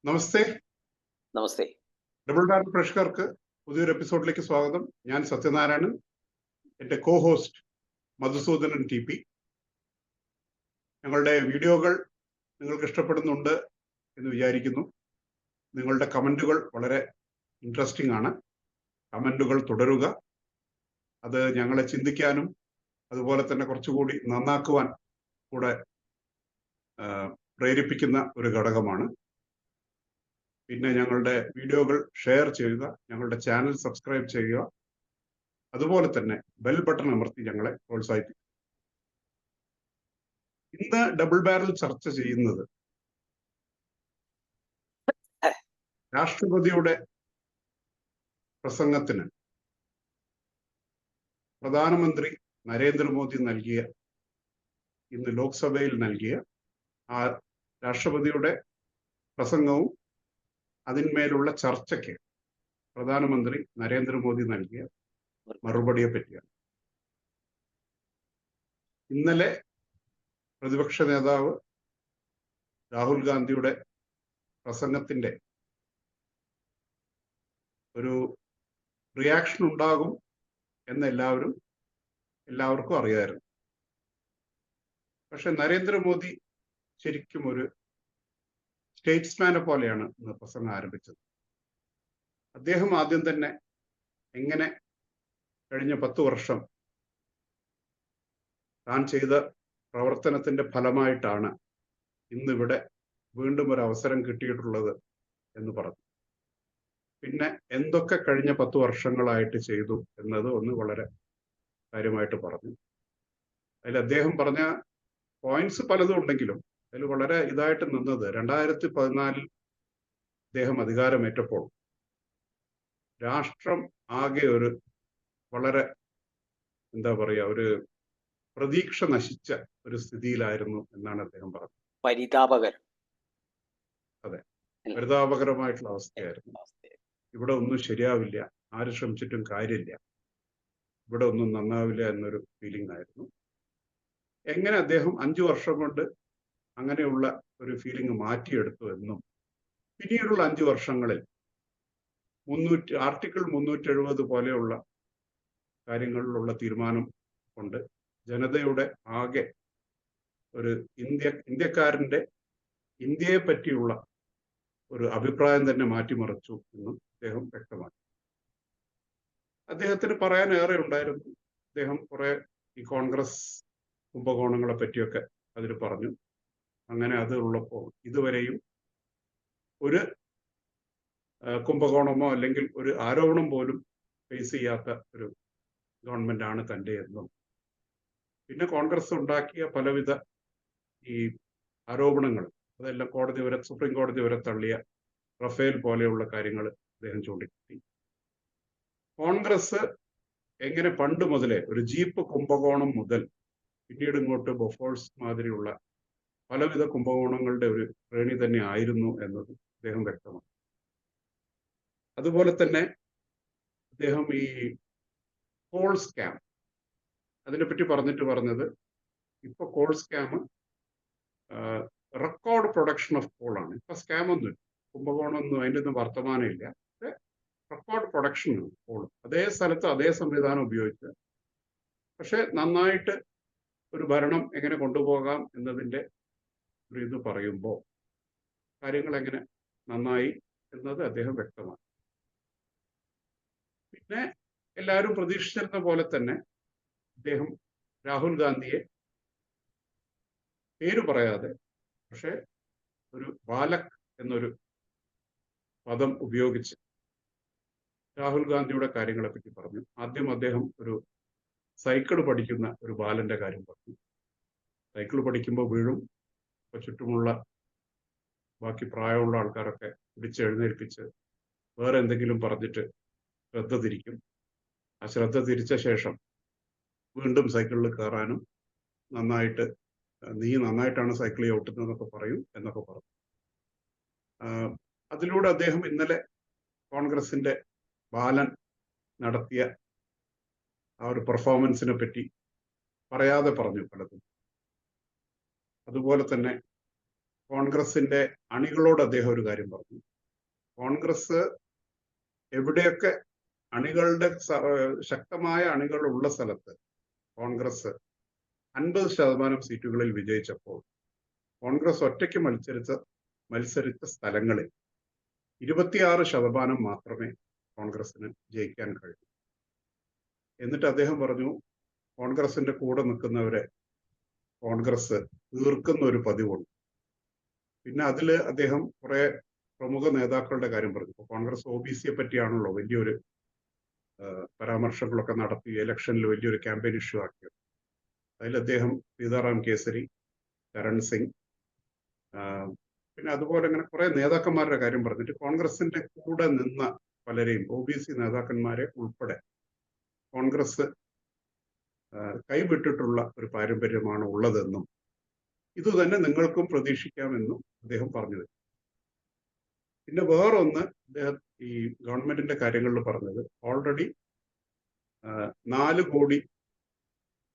നമസ്തേ. നമസ്തേ. Double barrel പ്രേക്ഷകർക്ക് പുതിയൊരു എപ്പിസോഡിലേക്ക് സ്വാഗതം. ഞാൻ സത്യനാരായണൻ. എൻ്റെ കോ ഹോസ്റ്റ് മധുസൂദനൻ ടി.പി. ഞങ്ങളുടെ വീഡിയോകൾ നിങ്ങൾക്ക് ഇഷ്ടപ്പെടുന്നുണ്ട് എന്ന് വിചാരിക്കുന്നു. നിങ്ങളുടെ കമൻറ്റുകൾ വളരെ ഇൻട്രസ്റ്റിംഗ് ആണ്. കമൻറ്റുകൾ തുടരുക. അത് ഞങ്ങളെ ചിന്തിക്കാനും അതുപോലെ തന്നെ കുറച്ചുകൂടി നന്നാക്കുവാൻ കൂടെ പ്രേരിപ്പിക്കുന്ന ഒരു ഘടകമാണ്. പിന്നെ ഞങ്ങളുടെ വീഡിയോകൾ ഷെയർ ചെയ്യുക, ഞങ്ങളുടെ ചാനൽ സബ്സ്ക്രൈബ് ചെയ്യുക, അതുപോലെ തന്നെ ബെൽ ബട്ടൺ അമർത്തി ഞങ്ങളെ പ്രോത്സാഹിപ്പിക്കുക. ഇന്ന് ഡബിൾ ബാരൽ ചർച്ച ചെയ്യുന്നത് രാഷ്ട്രപതിയുടെ പ്രസംഗത്തിന് പ്രധാനമന്ത്രി നരേന്ദ്രമോദി നൽകിയ, ഇന്ന് ലോക്സഭയിൽ നൽകിയ ആ രാഷ്ട്രപതിയുടെ പ്രസംഗവും അതിന്മേലുള്ള ചർച്ചയ്ക്ക് പ്രധാനമന്ത്രി നരേന്ദ്രമോദി നൽകിയ മറുപടിയെ പറ്റിയാണ്. ഇന്നലെ പ്രതിപക്ഷ നേതാവ് രാഹുൽ ഗാന്ധിയുടെ പ്രസംഗത്തിന്റെ ഒരു റിയാക്ഷൻ ഉണ്ടാകും എന്ന് എല്ലാവർക്കും അറിയാമായിരുന്നു. പക്ഷെ നരേന്ദ്രമോദി ശരിക്കും ഒരു സ്റ്റേറ്റ്സ്മാനെ പോലെയാണ് ഇന്ന് പ്രസംഗം ആരംഭിച്ചത്. അദ്ദേഹം ആദ്യം തന്നെ എങ്ങനെ കഴിഞ്ഞ 10 വർഷം താൻ ചെയ്ത പ്രവർത്തനത്തിന്റെ ഫലമായിട്ടാണ് ഇന്നിവിടെ വീണ്ടും ഒരു അവസരം കിട്ടിയിട്ടുള്ളത് എന്ന് പറഞ്ഞു. പിന്നെ എന്തൊക്കെ കഴിഞ്ഞ 10 വർഷങ്ങളായിട്ട് ചെയ്തു എന്നത് വളരെ കാര്യമായിട്ട് പറഞ്ഞു. അതിൽ അദ്ദേഹം പറഞ്ഞ പോയിന്റ്സ് പലതും ഉണ്ടെങ്കിലും അതിൽ വളരെ ഇതായിട്ട് നിന്നത് 2014 അദ്ദേഹം അധികാരമേറ്റപ്പോൾ രാഷ്ട്രം ആകെ ഒരു വളരെ ഒരു പ്രതീക്ഷ നശിച്ച ഒരു സ്ഥിതിയിലായിരുന്നു എന്നാണ് അദ്ദേഹം പറഞ്ഞത്. പരിതാപകരം. അതെ, പരിതാപകരമായിട്ടുള്ള അവസ്ഥയായിരുന്നു. ഇവിടെ ഒന്നും ശരിയാവില്ല, ആര് ശ്രമിച്ചിട്ടും കാര്യമില്ല, ഇവിടെ ഒന്നും നന്നാവില്ല എന്നൊരു ഫീലിംഗ് ആയിരുന്നു. എങ്ങനെ അദ്ദേഹം 5 വർഷം കൊണ്ട് അങ്ങനെയുള്ള ഒരു ഫീലിംഗ് മാറ്റിയെടുത്തു എന്നും പിന്നീടുള്ള 5 വർഷങ്ങളിൽ ആർട്ടിക്കിൾ 370 പോലെയുള്ള കാര്യങ്ങളിലുള്ള തീരുമാനം കൊണ്ട് ജനതയുടെ ആകെ ഒരു ഇന്ത്യക്കാരന്റെ ഇന്ത്യയെ പറ്റിയുള്ള ഒരു അഭിപ്രായം തന്നെ മാറ്റിമറിച്ചു എന്നും അദ്ദേഹം വ്യക്തമാക്കി. അദ്ദേഹത്തിന് പറയാൻ ഏറെ ഉണ്ടായിരുന്നു. അദ്ദേഹം കുറെ ഈ കോൺഗ്രസ് കുംഭകോണങ്ങളെ പറ്റിയൊക്കെ അതിൽ പറഞ്ഞു. അങ്ങനെ അത് ഉള്ളപ്പോൾ ഇതുവരെയും ഒരു കുംഭകോണമോ അല്ലെങ്കിൽ ഒരു ആരോപണം പോലും ഫേസ് ചെയ്യാത്ത ഒരു ഗവൺമെന്റ് ആണ് തൻ്റെ എന്നും, പിന്നെ കോൺഗ്രസ് ഉണ്ടാക്കിയ പലവിധ ഈ ആരോപണങ്ങൾ അതെല്ലാം സുപ്രീം കോടതി വരെ തള്ളിയ റഫേൽ പോലെയുള്ള കാര്യങ്ങൾ അദ്ദേഹം ചൂണ്ടിക്കാട്ടി. കോൺഗ്രസ് എങ്ങനെ പണ്ട് മുതലേ ഒരു ജീപ്പ് കുംഭകോണം മുതൽ പിന്നീട് ഇങ്ങോട്ട് ബൊഫോഴ്സ് മാതിരിയുള്ള പലവിധ കുംഭകോണങ്ങളുടെ ഒരു ശ്രേണി തന്നെ ആയിരുന്നു എന്നത് അദ്ദേഹം വ്യക്തമാക്കി. അതുപോലെ തന്നെ അദ്ദേഹം ഈ കോൾ സ്കാം അതിനെപ്പറ്റി പറഞ്ഞത് ഇപ്പൊ call scam record production of call ആണ്. ഇപ്പൊ സ്കാം ഒന്നും കുംഭകോണമൊന്നും അതിൻ്റെ ഒന്നും വർത്തമാനം ഇല്ല. റെക്കോർഡ് പ്രൊഡക്ഷൻ കോൾ അതേ സ്ഥലത്ത് അതേ സംവിധാനം ഉപയോഗിച്ച്, പക്ഷെ നന്നായിട്ട് ഒരു ഭരണം എങ്ങനെ കൊണ്ടുപോകാം എന്നതിൻ്റെ ഒരു ഇത് പറയുമ്പോൾ കാര്യങ്ങൾ എങ്ങനെ നന്നായി എന്നത് അദ്ദേഹം വ്യക്തമാക്കി. പിന്നെ എല്ലാവരും പ്രതീക്ഷിച്ചിരുന്ന പോലെ തന്നെ അദ്ദേഹം രാഹുൽ ഗാന്ധിയെ പേര് പറയാതെ പക്ഷെ ഒരു ബാലക് എന്നൊരു പദം ഉപയോഗിച്ച് രാഹുൽ ഗാന്ധിയുടെ കാര്യങ്ങളെ പറ്റി പറഞ്ഞു. ആദ്യം അദ്ദേഹം ഒരു സൈക്കിൾ പഠിക്കുന്ന ഒരു ബാലന്റെ കാര്യം പറഞ്ഞു. സൈക്കിൾ പഠിക്കുമ്പോൾ വീഴും, ഇപ്പൊ ചുറ്റുമുള്ള ബാക്കി പ്രായമുള്ള ആൾക്കാരൊക്കെ പിടിച്ചെഴുന്നേൽപ്പിച്ച് വേറെ എന്തെങ്കിലും പറഞ്ഞിട്ട് ശ്രദ്ധ തിരിക്കും. ആ ശ്രദ്ധ തിരിച്ച ശേഷം വീണ്ടും സൈക്കിളിൽ കയറാനും നീ നന്നായിട്ടാണ് സൈക്കിൾ ചവിട്ടുന്നതെന്നൊക്കെ പറയും എന്നൊക്കെ പറഞ്ഞു. അതിലൂടെ അദ്ദേഹം ഇന്നലെ കോൺഗ്രസിന്റെ ബാലൻ നടത്തിയ ആ ഒരു പെർഫോമൻസിനെ പറ്റി പറയാതെ പറഞ്ഞു പലതും. അതുപോലെ തന്നെ കോൺഗ്രസിന്റെ അണികളോട് അദ്ദേഹം ഒരു കാര്യം പറഞ്ഞു. കോൺഗ്രസ് എവിടെയൊക്കെ അണികളുടെ ശക്തമായ അണികൾ ഉള്ള സ്ഥലത്ത് കോൺഗ്രസ് 50% സീറ്റുകളിൽ വിജയിച്ചപ്പോൾ കോൺഗ്രസ് ഒറ്റയ്ക്ക് മത്സരിച്ച സ്ഥലങ്ങളിൽ 26% മാത്രമേ കോൺഗ്രസിന് ജയിക്കാൻ കഴിയൂ. എന്നിട്ട് അദ്ദേഹം പറഞ്ഞു, കോൺഗ്രസിന്റെ കൂടെ നിൽക്കുന്നവരെ കോൺഗ്രസ് തീർക്കുന്ന ഒരു പതിവുണ്ട്. പിന്നെ അതില് അദ്ദേഹം കുറെ പ്രമുഖ നേതാക്കളുടെ കാര്യം പറഞ്ഞു. കോൺഗ്രസ് OBCയെ പറ്റിയാണല്ലോ വലിയൊരു പരാമർശങ്ങളൊക്കെ നടത്തി ഇലക്ഷനിൽ വലിയൊരു ക്യാമ്പയിൻ ഇഷ്യൂ ആക്കിയത്. അതിൽ അദ്ദേഹം സീതാറാം കേസരി, ചരൺ സിംഗ്, പിന്നെ അതുപോലെ അങ്ങനെ കുറെ നേതാക്കന്മാരുടെ കാര്യം പറഞ്ഞിട്ട് കോൺഗ്രസിന്റെ കൂടെ നിന്ന പലരെയും OBC നേതാക്കന്മാരെ ഉൾപ്പെടെ കോൺഗ്രസ് കൈവിട്ടിട്ടുള്ള ഒരു പാരമ്പര്യമാണ് ഉള്ളതെന്നും ഇതുതന്നെ നിങ്ങൾക്കും പ്രതീക്ഷിക്കാമെന്നും അദ്ദേഹം പറഞ്ഞു. പിന്നെ വേറൊന്ന് അദ്ദേഹം ഈ ഗവൺമെന്റിന്റെ കാര്യങ്ങളിൽ പറഞ്ഞത്, ഓൾറെഡി 4 കോടി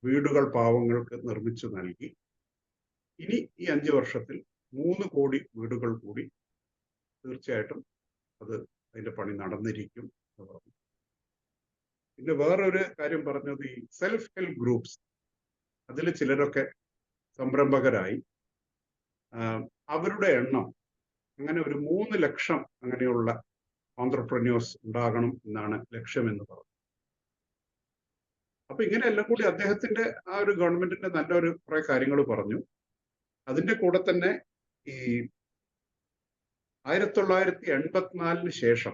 വീടുകൾ പാവങ്ങൾക്ക് നിർമ്മിച്ചു നൽകി. ഇനി ഈ 5 വർഷത്തിൽ 3 കോടി വീടുകൾ കൂടി തീർച്ചയായിട്ടും അതിന്റെ പണി നടന്നിരിക്കും എന്ന് പറഞ്ഞു. പിന്നെ വേറൊരു കാര്യം പറഞ്ഞത്, ഈ സെൽഫ് ഹെൽപ്പ് ഗ്രൂപ്പ്സ്, അതിൽ ചിലരൊക്കെ സംരംഭകരായി. അവരുടെ എണ്ണം അങ്ങനെ ഒരു 3 ലക്ഷം അങ്ങനെയുള്ള ഓൺട്രപ്രന്യൂഴ്സ് ഉണ്ടാകണം എന്നാണ് ലക്ഷ്യമെന്ന് പറഞ്ഞു. അപ്പൊ ഇങ്ങനെയെല്ലാം കൂടി അദ്ദേഹത്തിന്റെ ആ ഒരു ഗവൺമെന്റിന്റെ നല്ലൊരു കുറെ കാര്യങ്ങൾ പറഞ്ഞു. അതിന്റെ കൂടെ തന്നെ ഈ 1984 ശേഷം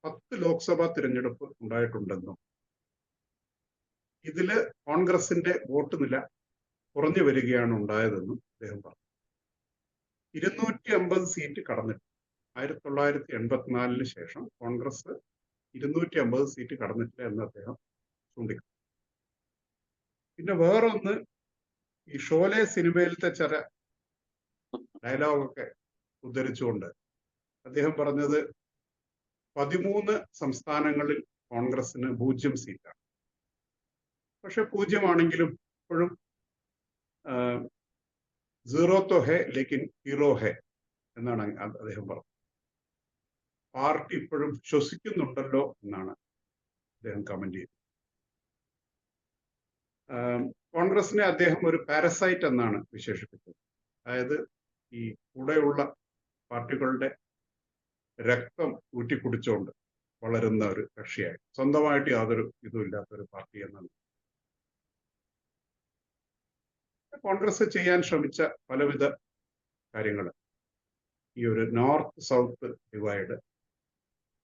10 ലോക്സഭാ തിരഞ്ഞെടുപ്പ് ഉണ്ടായിട്ടുണ്ടെന്നും ഇതില് കോൺഗ്രസിന്റെ വോട്ട് നില കുറഞ്ഞു വരികയാണ് ഉണ്ടായതെന്നും അദ്ദേഹം പറഞ്ഞു. 250 സീറ്റ് കടന്നിട്ട് 1984 ശേഷം കോൺഗ്രസ് 250 സീറ്റ് കടന്നിട്ടില്ല എന്ന് അദ്ദേഹം ചൂണ്ടിക്കാട്ടി. പിന്നെ വേറൊന്ന്, ഈ ഷോലെ സിനിമയിലത്തെ ചില ഡയലോഗൊക്കെ ഉദ്ധരിച്ചുകൊണ്ട് അദ്ദേഹം പറഞ്ഞത് 13 സംസ്ഥാനങ്ങളിൽ കോൺഗ്രസിന് 0 സീറ്റാണ്. പക്ഷെ 0 ആണെങ്കിലും ഇപ്പോഴും സീറോ തോ ഹെ ലേക്കിൻ ഹീറോ ഹെ എന്നാണ് അദ്ദേഹം പറഞ്ഞത്. പാർട്ടി ഇപ്പോഴും ശ്വസിക്കുന്നുണ്ടല്ലോ എന്നാണ് അദ്ദേഹം കമന്റ് ചെയ്തത്. കോൺഗ്രസിനെ അദ്ദേഹം ഒരു പാരസൈറ്റ് എന്നാണ് വിശേഷിപ്പിച്ചത്. അതായത് ഈ കൂടെയുള്ള പാർട്ടികളുടെ രക്തം ഊറ്റിക്കുടിച്ചുകൊണ്ട് വളരുന്ന ഒരു കക്ഷിയായി, സ്വന്തമായിട്ട് യാതൊരു ഇതും ഇല്ലാത്ത ഒരു പാർട്ടി എന്നാണ്. കോൺഗ്രസ് ചെയ്യാൻ ശ്രമിച്ച പലവിധ കാര്യങ്ങൾ, ഈ ഒരു നോർത്ത് സൗത്ത് ഡിവൈഡ്,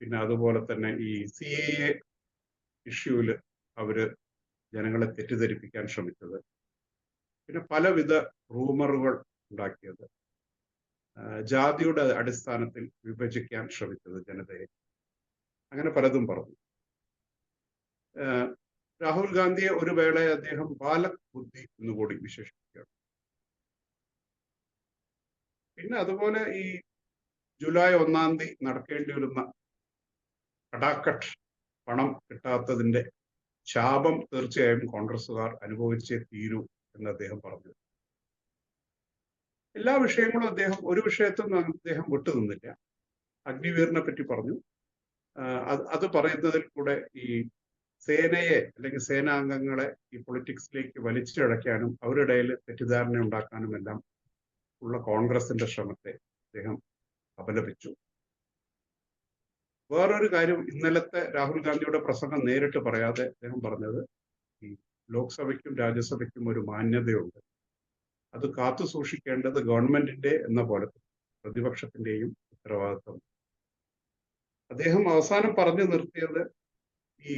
പിന്നെ അതുപോലെ തന്നെ ഈ CAA ഇഷ്യൂല് അവര് ജനങ്ങളെ തെറ്റിദ്ധരിപ്പിക്കാൻ ശ്രമിച്ചത്, പിന്നെ പലവിധ റൂമറുകൾ ഉണ്ടാക്കിയത്, ജാതിയുടെ അടിസ്ഥാനത്തിൽ വിഭജിക്കാൻ ശ്രമിച്ചത് ജനതയെ, അങ്ങനെ പലതും പറഞ്ഞു. രാഹുൽ ഗാന്ധിയെ ഒരു വേള അദ്ദേഹം ബാലക് ബുദ്ധി എന്നുകൂടി വിശേഷിപ്പിക്കുകയാണ്. പിന്നെ അതുപോലെ ഈ ജൂലൈ 1-ാം തീയതി നടക്കേണ്ടി വരുന്ന കടാക്കട്ട് പണം കിട്ടാത്തതിന്റെ ശാപം തീർച്ചയായും കോൺഗ്രസുകാർ അനുഭവിച്ചേ തീരൂ എന്ന് അദ്ദേഹം പറഞ്ഞു. എല്ലാ വിഷയങ്ങളും അദ്ദേഹം, ഒരു വിഷയത്തും അദ്ദേഹം വിട്ടുനിന്നില്ല. അഗ്നിവീറിനെ പറ്റി പറഞ്ഞു. അത് പറയുന്നതിൽ കൂടെ ഈ സേനയെ അല്ലെങ്കിൽ സേനാംഗങ്ങളെ ഈ പൊളിറ്റിക്സിലേക്ക് വലിച്ചിഴയ്ക്കാനും അവരുടെ ഇടയിൽ തെറ്റിദ്ധാരണ ഉണ്ടാക്കാനും എല്ലാം ഉള്ള കോൺഗ്രസിന്റെ ശ്രമത്തെ അദ്ദേഹം അപലപിച്ചു. വേറൊരു കാര്യം, ഇന്നലത്തെ രാഹുൽ ഗാന്ധിയുടെ പ്രസംഗം നേരിട്ട് പറയാതെ അദ്ദേഹം പറഞ്ഞത്, ഈ ലോക്സഭയ്ക്കും രാജ്യസഭയ്ക്കും ഒരു മാന്യതയുണ്ട്, അത് കാത്തു സൂക്ഷിക്കേണ്ടത് ഗവൺമെന്റിന്റെ എന്ന പോലെ പ്രതിപക്ഷത്തിന്റെയും ഉത്തരവാദിത്വം. അദ്ദേഹം അവസാനം പറഞ്ഞു നിർത്തിയത് ഈ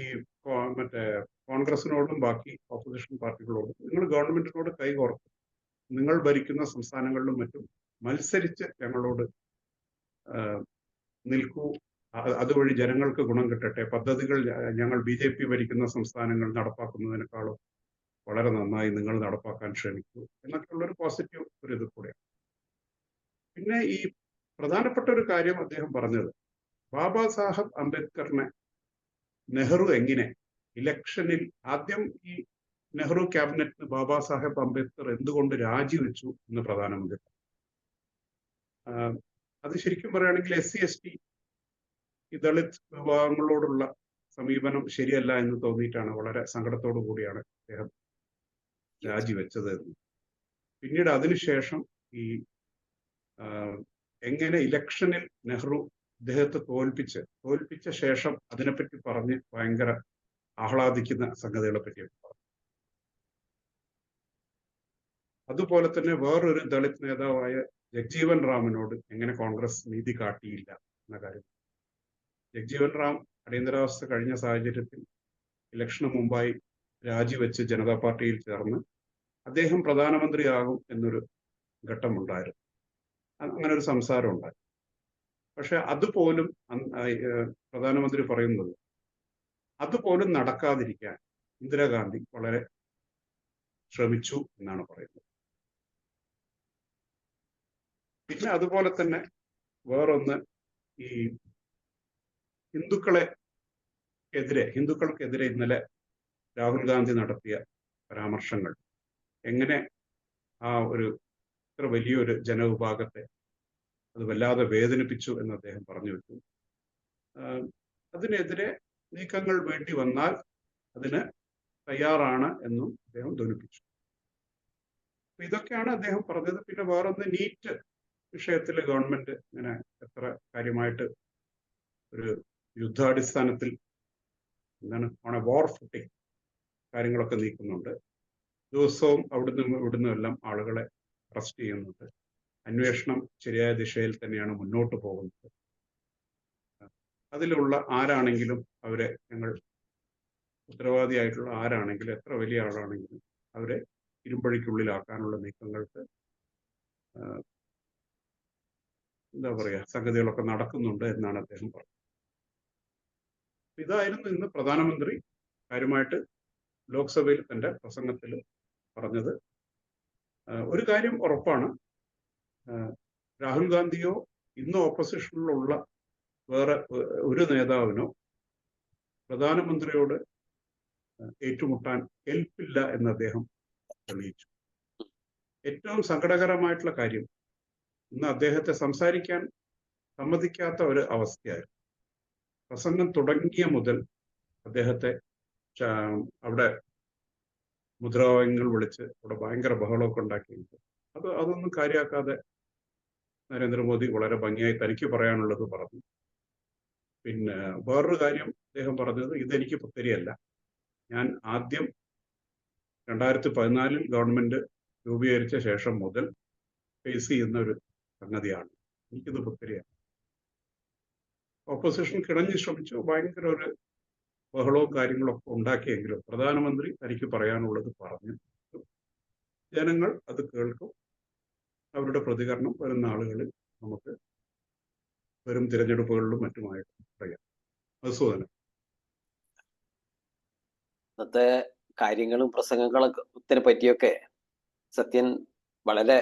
കോൺഗ്രസിനോടും ബാക്കി ഓപ്പോസിഷൻ പാർട്ടികളോടും, നിങ്ങൾ ഗവൺമെന്റിനോട് കൈകോർക്കും, നിങ്ങൾ ഭരിക്കുന്ന സംസ്ഥാനങ്ങളിലും മറ്റും മത്സരിച്ച് ഞങ്ങളോട് നിൽക്കൂ, അതുവഴി ജനങ്ങൾക്ക് ഗുണം കിട്ടട്ടെ, പദ്ധതികൾ ഞങ്ങൾ BJP ഭരിക്കുന്ന സംസ്ഥാനങ്ങൾ നടപ്പാക്കുന്നതിനേക്കാളും വളരെ നന്നായി നിങ്ങൾ നടപ്പാക്കാൻ ശ്രമിക്കൂ എന്നൊക്കെയുള്ളൊരു പോസിറ്റീവ് ഒരു ഇത് കൂടെയാണ്. പിന്നെ ഈ പ്രധാനപ്പെട്ട ഒരു കാര്യം അദ്ദേഹം പറഞ്ഞത്, ബാബാ സാഹബ് അംബേദ്കറിനെ നെഹ്റു എങ്ങനെ ഇലക്ഷനിൽ ആദ്യം ഈ നെഹ്റു ക്യാബിനറ്റിന് ബാബാ സാഹേബ് അംബേദ്കർ എന്തുകൊണ്ട് രാജിവെച്ചു എന്ന് പ്രധാനമന്ത്രി. അത് ശരിക്കും പറയുകയാണെങ്കിൽ SC ST ഈ ദളിത് വിഭാഗങ്ങളോടുള്ള സമീപനം ശരിയല്ല എന്ന് തോന്നിയിട്ടാണ് വളരെ സങ്കടത്തോടു കൂടിയാണ് അദ്ദേഹം രാജിവെച്ചത്. പിന്നീട് അതിനുശേഷം ഈ എങ്ങനെ ഇലക്ഷനിൽ നെഹ്റു അദ്ദേഹത്തെ തോൽപ്പിച്ച ശേഷം അതിനെപ്പറ്റി പറഞ്ഞ് ഭയങ്കര ആഹ്ലാദിക്കുന്ന സംഗതികളെ പറ്റിയൊക്കെ പറഞ്ഞു. അതുപോലെ തന്നെ വേറൊരു ദളിത് നേതാവായ ജഗ്ജീവൻ റാമിനോട് എങ്ങനെ കോൺഗ്രസ് നീതി കാട്ടിയില്ല എന്ന കാര്യം. ജഗ്ജീവൻ റാം അടിയന്തരാവസ്ഥ കഴിഞ്ഞ സാഹചര്യത്തിൽ ഇലക്ഷന് മുമ്പായി രാജിവെച്ച് ജനതാ പാർട്ടിയിൽ ചേർന്ന് അദ്ദേഹം പ്രധാനമന്ത്രിയാകും എന്നൊരു ഘട്ടമുണ്ടായിരുന്നു. അങ്ങനെ ഒരു സംസാരം ഉണ്ടായി. പക്ഷെ അതുപോലും പ്രധാനമന്ത്രി പറയുന്നത് അതുപോലും നടക്കാതിരിക്കാൻ ഇന്ദിരാഗാന്ധി വളരെ ശ്രമിച്ചു എന്നാണ് പറയുന്നത്. പിന്നെ അതുപോലെ തന്നെ വേറൊന്ന്, ഈ ഹിന്ദുക്കൾക്കെതിരെ ഇന്നലെ രാഹുൽ ഗാന്ധി നടത്തിയ പരാമർശങ്ങൾ എങ്ങനെ ആ ഒരു ഇത്ര വലിയൊരു ജനവിഭാഗത്തെ അത് വല്ലാതെ വേദനിപ്പിച്ചു എന്ന് അദ്ദേഹം പറഞ്ഞു വെച്ചു. അതിനെതിരെ നീക്കങ്ങൾ വേണ്ടി വന്നാൽ അതിന് തയ്യാറാണ് എന്നും അദ്ദേഹം ധ്വനിപ്പിച്ചു. ഇതൊക്കെയാണ് അദ്ദേഹം പറഞ്ഞത്. പിന്നെ വേറൊന്ന്, നീറ്റ് വിഷയത്തിൽ ഗവൺമെന്റ് ഇങ്ങനെ എത്ര കാര്യമായിട്ട് ഒരു യുദ്ധാടിസ്ഥാനത്തിൽ ഓൺ എ വാർ ഫുട്ടിങ് കാര്യങ്ങളൊക്കെ നീക്കുന്നുണ്ട്. ദിവസവും ഇവിടുന്നും എല്ലാം ആളുകളെ അറസ്റ്റ് ചെയ്യുന്നുണ്ട്. അന്വേഷണം ശരിയായ ദിശയിൽ തന്നെയാണ് മുന്നോട്ട് പോകുന്നത്. അതിലുള്ള ആരാണെങ്കിലും അവരെ ഞങ്ങൾ ഉത്തരവാദിയായിട്ടുള്ള ആരാണെങ്കിലും എത്ര വലിയ ആളാണെങ്കിലും അവരെ ഇരുമ്പഴിക്കുള്ളിലാക്കാനുള്ള നീക്കങ്ങൾക്ക് എന്താ പറയുക സംഗതികളൊക്കെ നടക്കുന്നുണ്ട് എന്നാണ് അദ്ദേഹം പറഞ്ഞത്. ഇതായിരുന്നു ഇന്ന് പ്രധാനമന്ത്രി കാര്യമായിട്ട് ലോക്സഭയിൽ തന്റെ പ്രസംഗത്തിൽ പറഞ്ഞത്. ഒരു കാര്യം ഉറപ്പാണ്, രാഹുൽ ഗാന്ധിയോ ഇന്ന് ഓപ്പോസിഷനിലുള്ള വേറെ ഒരു നേതാവിനോ പ്രധാനമന്ത്രിയോട് ഏറ്റുമുട്ടാൻ കെൽപ്പില്ല എന്ന് അദ്ദേഹം തെളിയിച്ചു. ഏറ്റവും സങ്കടകരമായിട്ടുള്ള കാര്യം, ഇന്ന് അദ്ദേഹത്തെ സംസാരിക്കാൻ സമ്മതിക്കാത്ത ഒരു അവസ്ഥയായിരുന്നു. പ്രസംഗം തുടങ്ങിയ മുതൽ അദ്ദേഹത്തെ അവിടെ മുദ്രാവാക്യങ്ങൾ വിളിച്ച് അവിടെ ഭയങ്കര ബഹളമൊക്കെ ഉണ്ടാക്കിയിട്ട് അതൊന്നും കാര്യമാക്കാതെ നരേന്ദ്രമോദി വളരെ ഭംഗിയായി തനിക്ക് പറയാനുള്ളത് പറഞ്ഞു. പിന്നെ വേറൊരു കാര്യം അദ്ദേഹം പറഞ്ഞത്, ഇതെനിക്ക് പുത്തരിയല്ല, ഞാൻ ആദ്യം 2014 ഗവൺമെന്റ് രൂപീകരിച്ച ശേഷം മുതൽ ഫേസ് ചെയ്യുന്ന ഒരു സംഗതിയാണ്, എനിക്കിത് പുത്തരിയാണ്. ഓപ്പോസിഷൻ കിണഞ്ഞു ശ്രമിച്ചു, ഭയങ്കര ഒരു ബഹളവും കാര്യങ്ങളൊക്കെ ഉണ്ടാക്കിയെങ്കിലും പ്രധാനമന്ത്രി തനിക്ക് പറയാനുള്ളത് പറഞ്ഞു. ജനങ്ങൾ അത് കേൾക്കും. അവരുടെ പ്രതികരണം വരുന്ന ആളുകളിൽ നമുക്ക് വരും തിരഞ്ഞെടുപ്പുകളിലും മറ്റുമായിട്ട് പറയാം. മധുസൂദനൻ. ഇന്നത്തെ കാര്യങ്ങളും പ്രസംഗങ്ങളൊക്കെ പറ്റിയൊക്കെ സത്യൻ വളരെ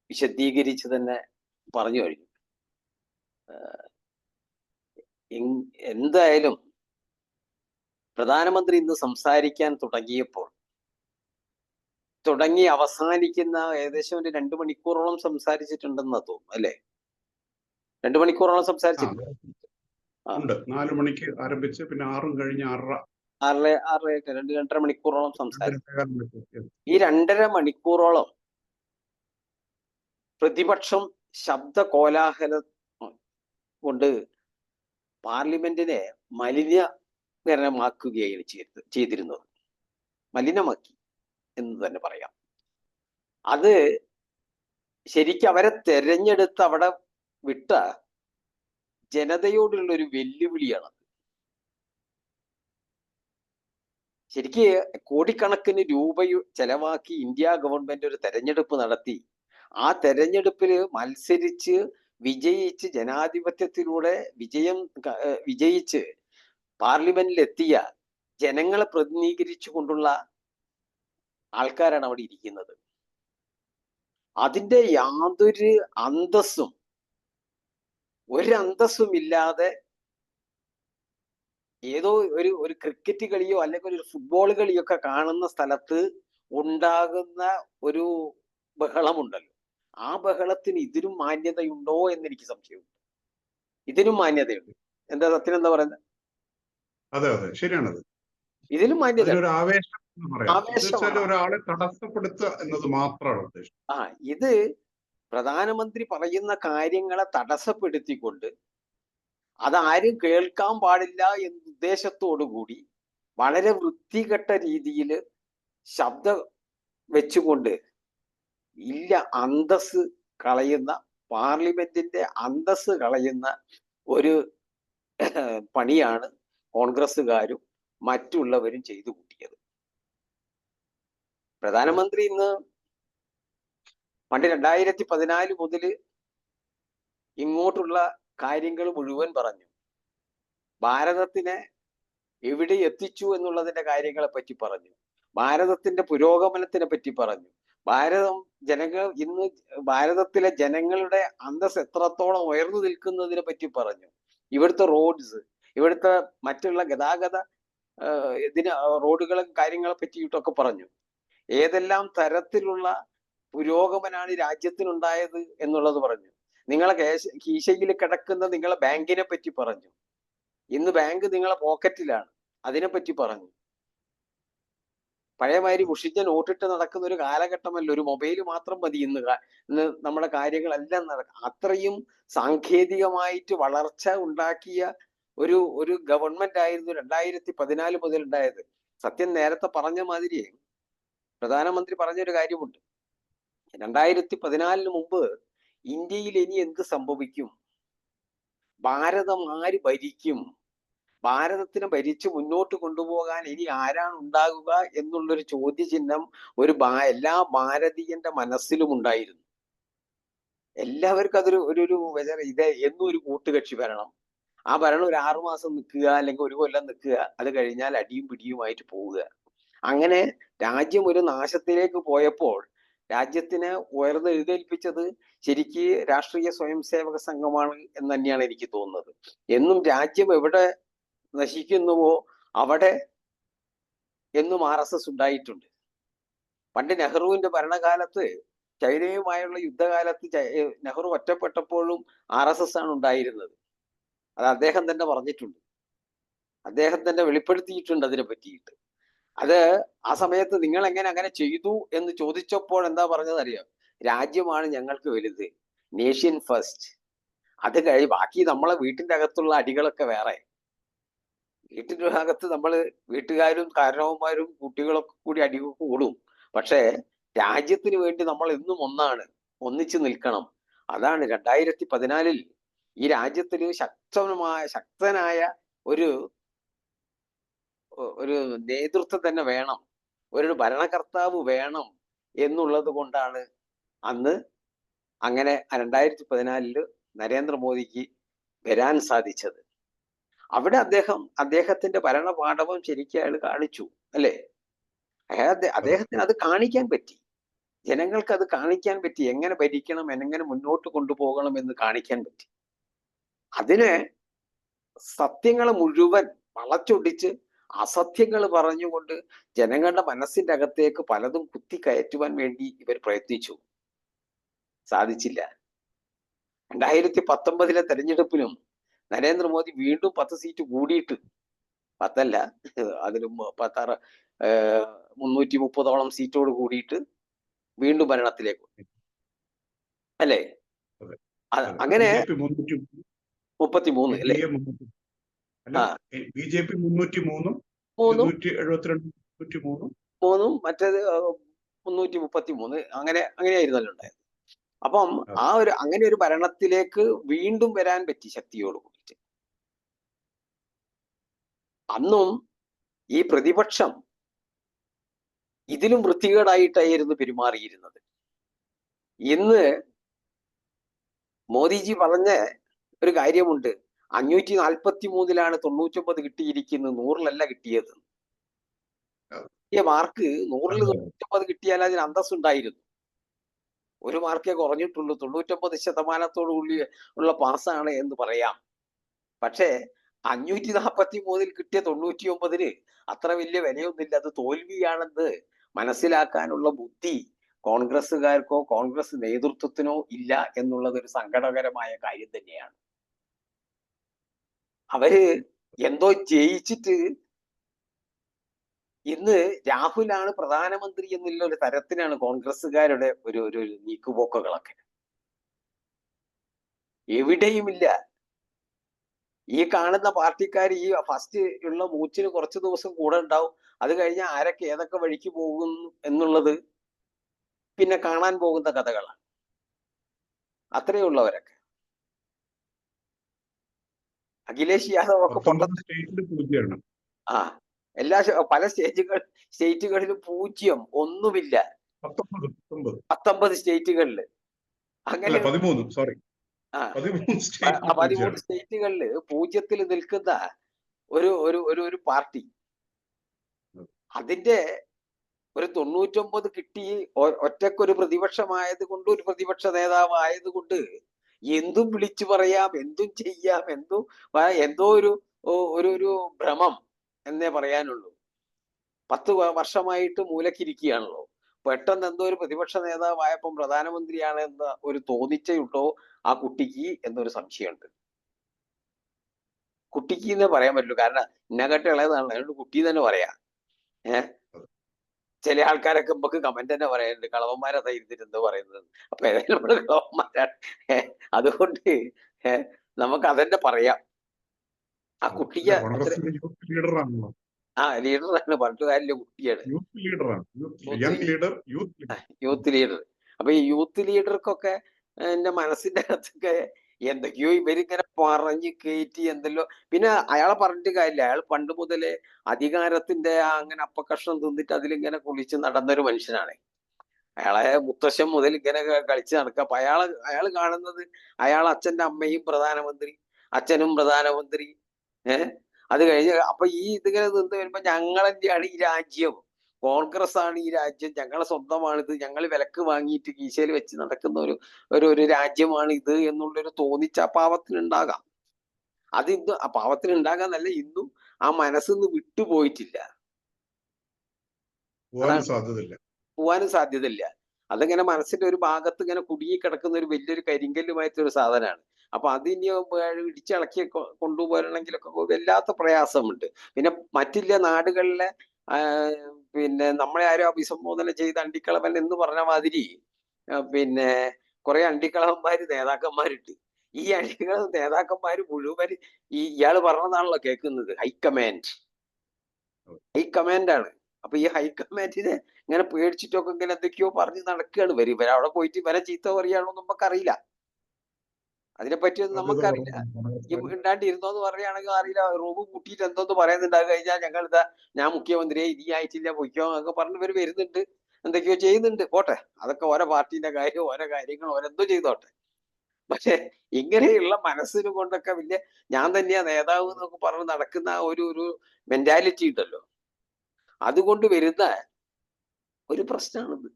വിശദീകരിച്ച് തന്നെ പറഞ്ഞു കഴിഞ്ഞു. എന്തായാലും പ്രധാനമന്ത്രി ഇന്ന് സംസാരിക്കാൻ തുടങ്ങി അവസാനിക്കുന്ന ഏകദേശം ഒരു 2 മണിക്കൂറോളം സംസാരിച്ചിട്ടുണ്ടെന്ന് തോന്നുന്നു, അല്ലേ? 2 മണിക്കൂറോളം സംസാരിച്ചിട്ടുണ്ട്. 4 മണിക്ക് ആരംഭിച്ച് പിന്നെ 6 കഴിഞ്ഞ് 6:30 2-2.5 മണിക്കൂറോളം സംസാരിച്ചു. ഈ 2.5 മണിക്കൂറോളം പ്രതിപക്ഷം ശബ്ദ കോലാഹലം കൊണ്ട് പാർലമെന്റിനെ മലിനീകരണമാക്കുകയാണ് ചെയ്തിരുന്നത്. മലിനമാക്കി എന്ന് തന്നെ പറയാം. അത് ശരിക്കും അവരെ തെരഞ്ഞെടുത്ത് അവിടെ വിട്ട ജനതയോടുള്ള ഒരു വെല്ലുവിളിയാണ്. ശരിക്ക് കോടിക്കണക്കിന് രൂപ ചെലവാക്കി ഇന്ത്യ ഗവൺമെന്റ് ഒരു തെരഞ്ഞെടുപ്പ് നടത്തി. ആ തെരഞ്ഞെടുപ്പിൽ മത്സരിച്ച് വിജയിച്ച് ജനാധിപത്യത്തിലൂടെ വിജയിച്ച് പാർലമെന്റിലെത്തിയ ജനങ്ങളെ പ്രതിനിധീകരിച്ചു കൊണ്ടുള്ള ആൾക്കാരാണ് അവിടെ ഇരിക്കുന്നത്. അതിന്റെ യാതൊരു അന്തസ്സും ഇല്ലാതെ ഏതോ ഒരു ക്രിക്കറ്റ് കളിയോ അല്ലെങ്കിൽ ഒരു ഫുട്ബോൾ കളിയൊക്കെ കാണുന്ന സ്ഥലത്ത് ഉണ്ടാകുന്ന ഒരു ബഹളമുണ്ടല്ലോ, ആ ബഹളത്തിന് ഇതിനും മാന്യതയുണ്ടോ എന്ന് എനിക്ക് സംശയമുണ്ട്. ഇതിനും മാന്യതയുണ്ട്. എന്താ സത്യം എന്താ പറയുന്നത്? അതെ അതെ, ശരിയാണത്. ഇതിലും മാന്യത അതിനൊരു ആവേശം എന്ന് പറയാം. ഇത് വെച്ചാൽ ആവേശമാണ്. ഒരാളെ തടസ്സപ്പെടുത്തുക എന്നത് മാത്രമാണ് ഉദ്ദേശം. ഇത് പ്രധാനമന്ത്രി പറയുന്ന കാര്യങ്ങളെ തടസ്സപ്പെടുത്തിക്കൊണ്ട് അതാരും കേൾക്കാൻ പാടില്ല എന്ന ഉദ്ദേശത്തോടു കൂടി വളരെ വൃത്തികെട്ട രീതിയിൽ ശബ്ദം വെച്ചുകൊണ്ട് ഇല്ല അന്തസ് കളയുന്ന, പാർലമെന്റിന്റെ അന്തസ് കളയുന്ന ഒരു പണിയാണ് കോൺഗ്രസ്സുകാരും മറ്റുള്ളവരും ചെയ്തു കൂട്ടിയത്. പ്രധാനമന്ത്രി ഇന്ന് പണ്ട് 2014 മുതൽ ഇങ്ങോട്ടുള്ള കാര്യങ്ങൾ മുഴുവൻ പറഞ്ഞു. ഭാരതത്തിനെ എവിടെ എത്തിച്ചു എന്നുള്ളതിന്റെ കാര്യങ്ങളെ പറ്റി പറഞ്ഞു. ഭാരതത്തിന്റെ പുരോഗമനത്തിനെ പറ്റി പറഞ്ഞു. ഇന്ന് ഭാരതത്തിലെ ജനങ്ങളുടെ അന്തസ് എത്രത്തോളം ഉയർന്നു നിൽക്കുന്നതിനെ പറ്റി പറഞ്ഞു. ഇവിടുത്തെ റോഡ്സ്, ഇവിടുത്തെ മറ്റുള്ള ഗതാഗത റോഡുകളും കാര്യങ്ങളെ പറ്റിയിട്ടൊക്കെ പറഞ്ഞു. ഏതെല്ലാം തരത്തിലുള്ള പുരോഗമനാണ് രാജ്യത്തിനുണ്ടായത് എന്നുള്ളത് പറഞ്ഞു. നിങ്ങളെ കീശയിൽ കിടക്കുന്ന നിങ്ങളെ ബാങ്കിനെ പറ്റി പറഞ്ഞു. ഇന്ന് ബാങ്ക് നിങ്ങളെ പോക്കറ്റിലാണ്, അതിനെപ്പറ്റി പറഞ്ഞു. പഴയമാതിരി മുഷിഞ്ഞ നോട്ടിട്ട് നടക്കുന്ന ഒരു കാലഘട്ടമല്ല. ഒരു മൊബൈൽ മാത്രം മതി ഇന്ന് നമ്മുടെ കാര്യങ്ങളെല്ലാം നടക്കും. അത്രയും സാങ്കേതികമായിട്ട് വളർച്ച ഉണ്ടാക്കിയ ഒരു ഗവൺമെന്റ് ആയിരുന്നു 2014 മുതൽ ഉണ്ടായത്. സത്യം നേരത്തെ പറഞ്ഞ മാതിരി പ്രധാനമന്ത്രി പറഞ്ഞൊരു കാര്യമുണ്ട്. 2014 മുമ്പ് ഇന്ത്യയിൽ ഇനി എന്ത് സംഭവിക്കും, ഭാരതം ആര് ഭരിക്കും, ഭാരതത്തിനെ ഭരിച്ച് മുന്നോട്ട് കൊണ്ടുപോകാൻ ഇനി ആരാണ് ഉണ്ടാകുക എന്നുള്ളൊരു ചോദ്യചിഹ്നം എല്ലാ ഭാരതീയന്റെ മനസ്സിലും ഉണ്ടായിരുന്നു. എല്ലാവർക്കും അതൊരു ഒരു ഇത് എന്നും ഒരു കൂട്ടുകക്ഷി വരണം. ആ ഭരണം ഒരു 6 മാസം നിൽക്കുക, അല്ലെങ്കിൽ 1 കൊല്ലം നിൽക്കുക, അത് കഴിഞ്ഞാൽ അടിയും പിടിയുമായിട്ട് പോവുക. അങ്ങനെ രാജ്യം ഒരു നാശത്തിലേക്ക് പോയപ്പോൾ രാജ്യത്തിനെ ഉയർന്നെഴുന്നേൽപ്പിച്ചത് ശരിക്ക് രാഷ്ട്രീയ സ്വയം സേവക സംഘമാണ് എന്ന് തന്നെയാണ് എനിക്ക് തോന്നുന്നത്. എന്നും രാജ്യം എവിടെ നശിക്കുന്നുവോ അവിടെ എന്നും RSS ഉണ്ടായിട്ടുണ്ട്. പണ്ട് നെഹ്റുവിന്റെ ഭരണകാലത്ത് ചൈനയുമായുള്ള യുദ്ധകാലത്ത് നെഹ്റു ഒറ്റപ്പെട്ടപ്പോഴും RSS ആണ് ഉണ്ടായിരുന്നത്. അത് അദ്ദേഹം തന്നെ പറഞ്ഞിട്ടുണ്ട്, അദ്ദേഹം തന്നെ വെളിപ്പെടുത്തിയിട്ടുണ്ട് അതിനെ പറ്റിയിട്ട്. അത് ആ സമയത്ത് നിങ്ങൾ എങ്ങനെ അങ്ങനെ ചെയ്തു എന്ന് ചോദിച്ചപ്പോൾ എന്താ പറഞ്ഞത് അറിയാം? രാജ്യമാണ് ഞങ്ങൾക്ക് വലുത്, നേഷൻ ഫസ്റ്റ്. അത് ബാക്കി നമ്മളെ വീട്ടിന്റെ അകത്തുള്ള അടികളൊക്കെ വേറെ. വീട്ടിന്റെ അകത്ത് വീട്ടുകാരും കാരണവന്മാരും കുട്ടികളൊക്കെ കൂടി അടി കൂടും. പക്ഷേ രാജ്യത്തിന് വേണ്ടി നമ്മൾ എന്നും ഒന്നാണ്, ഒന്നിച്ചു നിൽക്കണം. അതാണ് 2014 ഈ രാജ്യത്തിന് ശക്തനായ ഒരു നേതൃത്വം തന്നെ വേണം, ഒരു ഭരണകർത്താവ് വേണം എന്നുള്ളത് കൊണ്ടാണ് അന്ന് അങ്ങനെ 2014 നരേന്ദ്രമോദിക്ക് വരാൻ സാധിച്ചത്. അവിടെ അദ്ദേഹത്തിന്റെ ഭരണപാഠവും ശരിക്കും അയാൾ കാണിച്ചു, അല്ലേ? അദ്ദേഹത്തിന് അത് കാണിക്കാൻ പറ്റി, ജനങ്ങൾക്ക് അത് കാണിക്കാൻ പറ്റി. എങ്ങനെ ഭരിക്കണം, എങ്ങനെ മുന്നോട്ട് കൊണ്ടുപോകണം എന്ന് കാണിക്കാൻ പറ്റി. അതിന് സത്യങ്ങൾ മുഴുവൻ വളച്ചൊടിച്ച് അസത്യങ്ങൾ പറഞ്ഞുകൊണ്ട് ജനങ്ങളുടെ മനസ്സിന്റെ അകത്തേക്ക് പലതും കുത്തിക്കയറ്റുവാൻ വേണ്ടി ഇവർ പ്രയത്നിച്ചു. സാധിച്ചില്ല. 2019 തെരഞ്ഞെടുപ്പിലും നരേന്ദ്രമോദി വീണ്ടും 10 സീറ്റ് കൂടിയിട്ട്, 10 അല്ല, അതിലും 330ഓളം സീറ്റോട് കൂടിയിട്ട് വീണ്ടും ഭരണത്തിലേക്ക്, അല്ലേ? അങ്ങനെ 33 അല്ലേ? BJP 303 മറ്റേത് 333, അങ്ങനെയായിരുന്നല്ലോ ഉണ്ടായത്. അപ്പം അങ്ങനെ ഒരു ഭരണത്തിലേക്ക് വീണ്ടും വരാൻ പറ്റി ശക്തിയോട് കൂടിയിട്ട്. അന്നും ഈ പ്രതിപക്ഷം ഇതിലും വൃത്തികേടായിട്ടായിരുന്നു പെരുമാറിയിരുന്നത്. ഇന്ന് മോദിജി പറഞ്ഞ ഒരു കാര്യമുണ്ട്, 543-ലാണ് 99 കിട്ടിയിരിക്കുന്നത്, 100-ലല്ല കിട്ടിയത്. മാർക്ക് 100-ൽ 99 കിട്ടിയാൽ അതിന് അന്തസ്സുണ്ടായിരുന്നു. 1 മാർക്കേ കുറഞ്ഞിട്ടുള്ളൂ, 99% ഉള്ള പാസ്സാണ് എന്ന് പറയാം. പക്ഷേ 543-ൽ കിട്ടിയ 99-ന് അത്ര വലിയ വിലയൊന്നുമില്ല. അത് തോൽവിയാണെന്ന് മനസ്സിലാക്കാനുള്ള ബുദ്ധി കോൺഗ്രസ്സുകാർക്കോ കോൺഗ്രസ് നേതൃത്വത്തിനോ ഇല്ല എന്നുള്ളത് ഒരു സങ്കടകരമായ കാര്യം തന്നെയാണ്. അവര് എന്തോ ജയിച്ചിട്ട് ഇന്ന് രാഹുലാണ് പ്രധാനമന്ത്രി എന്നുള്ള ഒരു തരത്തിലാണ് കോൺഗ്രസ്സുകാരുടെ ഒരു ഒരു നീക്കുപോക്കുകളൊക്കെ. എവിടെയുമില്ല. ഈ കാണുന്ന പാർട്ടിക്കാർ ഈ ഫസ്റ്റ് ഉള്ള മൂച്ചിന് കുറച്ച് ദിവസം കൂടെ ഉണ്ടാവും. അത് കഴിഞ്ഞാൽ ആരൊക്കെ ഏതൊക്കെ വഴിക്ക് പോകും എന്നുള്ളത് പിന്നെ കാണാൻ പോകുന്ന കഥകളാണ്. അത്രയുള്ളവരൊക്കെ. അഖിലേഷ് യാദവ് ഒക്കെ 19 സ്റ്റേറ്റിൽ പൂജ്യമാണ്. ആ എല്ലാ പല സ്റ്റേറ്റുകളിലും പൂജ്യം ഒന്നുമില്ല. 19 സ്റ്റേറ്റുകളിൽ അങ്ങനെ 13 സോറി ആ 13 13 സ്റ്റേറ്റുകളിൽ പൂജ്യത്തിൽ നിൽക്കുന്ന ഒരു ഒരു ഒരു ഒരു പാർട്ടി, അതിന്റെ ഒരു 99 കിട്ടി ഒറ്റക്കൊരു പ്രതിപക്ഷമായത് കൊണ്ട്, ഒരു പ്രതിപക്ഷ നേതാവ് ആയതുകൊണ്ട് എന്തും വിളിച്ചു പറയാം, എന്തും ചെയ്യാം, എന്തോ ഒരു ഒരു ഭ്രമം എന്നേ പറയാനുള്ളൂ. 10 വർഷമായിട്ട് മൂലക്കിരിക്കുകയാണല്ലോ. പെട്ടെന്ന് എന്തോ ഒരു പ്രതിപക്ഷ നേതാവായപ്പം പ്രധാനമന്ത്രിയാണ് എന്ന ഒരു തോന്നിച്ചയുണ്ടോ ആ കുട്ടിക്ക് എന്നൊരു സംശയമുണ്ട്. കുട്ടിക്ക് എന്നേ പറയാൻ പറ്റുള്ളൂ. കാരണം ഇന്നകട്ടെ ഇളയതാണ്, അതുകൊണ്ട് കുട്ടി തന്നെ പറയാം. ചില ആൾക്കാരൊക്കെ നമുക്ക് കമന്റ് തന്നെ പറയാനുണ്ട്, കളവന്മാരതാ ഇരുന്നിട്ട് എന്തോ പറയുന്നത്. അപ്പൊ ഏതായാലും നമ്മള് കളവന്മാരാണ്. അതുകൊണ്ട് നമുക്ക് അതന്നെ പറയാം. ആ കുട്ടിയെ ലീഡറാണല്ലോ. ലീഡറാണ്, പറഞ്ഞിട്ട് കാര്യമില്ല, കുട്ടിയാണ്, യൂത്ത് ലീഡർ. അപ്പൊ ഈ യൂത്ത് ലീഡർക്കൊക്കെ എന്റെ മനസ്സിന്റെ അകത്തൊക്കെ എന്തൊക്കെയോ ഇവരിങ്ങനെ പറഞ്ഞ് കയറ്റി എന്തെല്ലോ. പിന്നെ അയാളെ പറഞ്ഞിട്ട് കാര്യമില്ല, അയാൾ പണ്ട് മുതലേ അധികാരത്തിന്റെ അങ്ങനെ അപ്പക്കഷ്ണം തിന്നിട്ട് അതിലിങ്ങനെ കുളിച്ച് നടന്നൊരു മനുഷ്യനാണ്. അയാളെ മുത്തശ്ശൻ മുതൽ ഇങ്ങനെ കളിച്ച് നടക്കുക. അപ്പൊ അയാൾ കാണുന്നത് അച്ഛന്റെ അമ്മയും പ്രധാനമന്ത്രി, അച്ഛനും പ്രധാനമന്ത്രി, അത് കഴിഞ്ഞ് അപ്പൊ ഈ ഇതിങ്ങനെ നിന്ന് വരുമ്പോ ഞങ്ങളെന്റെയാണ് ഈ രാജ്യം, കോൺഗ്രസ് ആണ് ഈ രാജ്യം, ഞങ്ങളെ സ്വന്തമാണിത്, ഞങ്ങൾ വിലക്ക് വാങ്ങിയിട്ട് കീശയിൽ വെച്ച് നടക്കുന്ന ഒരു രാജ്യമാണ് ഇത് എന്നുള്ളൊരു തോന്നിച്ച ആ പാവത്തിനുണ്ടാകാം. അത് ഇന്ന് ആ പാവത്തിനുണ്ടാകാന്നല്ല, ഇന്നും ആ മനസ്സിന്ന് വിട്ടുപോയിട്ടില്ല, പോവാനും സാധ്യതയില്ല. അതിങ്ങനെ മനസ്സിന്റെ ഒരു ഭാഗത്ത് ഇങ്ങനെ കുടുങ്ങി കിടക്കുന്ന ഒരു വലിയൊരു കരിങ്കല്ലുമായിട്ട് ഒരു സാധനമാണ്. അപ്പൊ അതിനി ഇടിച്ചിളക്കി കൊണ്ടുപോരണമെങ്കിലൊക്കെ വല്ലാത്ത പ്രയാസമുണ്ട്. പിന്നെ മറ്റില്ല നാടുകളിലെ പിന്നെ നമ്മളെ ആരും അഭിസംബോധന ചെയ്ത് അണ്ടിക്കളവൻ എന്ന് പറഞ്ഞ മാതിരി പിന്നെ കുറെ അണ്ടിക്കളവന്മാര് നേതാക്കന്മാരുണ്ട്. ഈ നേതാക്കന്മാര് മുഴുവൻ ഇയാള് പറഞ്ഞതാണല്ലോ കേൾക്കുന്നത്, ഹൈക്കമാൻഡാണ്. അപ്പൊ ഈ ഹൈക്കമാൻഡിനെ ഇങ്ങനെ പേടിച്ചിട്ടൊക്കെ ഇങ്ങനെ എന്തൊക്കെയോ പറഞ്ഞ് നടക്കുകയാണ്. ഇവരെ അവിടെ പോയിട്ട് ഇവരെ ചീത്ത പറയാണോ നമുക്കറിയില്ല, അതിനെപ്പറ്റിയൊന്നും നമുക്കറിയില്ല. ഈ മിണ്ടാണ്ടിരുന്നോന്ന് പറയുകയാണെങ്കിൽ അറിയില്ല, റൂം കൂട്ടിയിട്ട് എന്തോന്ന് പറയുന്നുണ്ടാകുക കഴിഞ്ഞാൽ ഞാൻ മുഖ്യമന്ത്രിയെ ഇനി ആയിട്ടില്ല പൊയ്ക്കോ എന്നൊക്കെ പറഞ്ഞ് ഇവര് വരുന്നുണ്ട്, എന്തൊക്കെയോ ചെയ്യുന്നുണ്ട്. പോട്ടെ, അതൊക്കെ ഓരോ പാർട്ടിന്റെ കാര്യം, ഓരോ കാര്യങ്ങൾ ഓരെന്തോ ചെയ്തോട്ടെ. പക്ഷെ ഇങ്ങനെയുള്ള മനസ്സിന് കൊണ്ടൊക്കെ വലിയ ഞാൻ തന്നെയാ നേതാവ് എന്നൊക്കെ പറഞ്ഞ് നടക്കുന്ന ഒരു മെന്റാലിറ്റി ഉണ്ടല്ലോ, അതുകൊണ്ട് വരുന്ന ഒരു പ്രശ്നമാണിത്.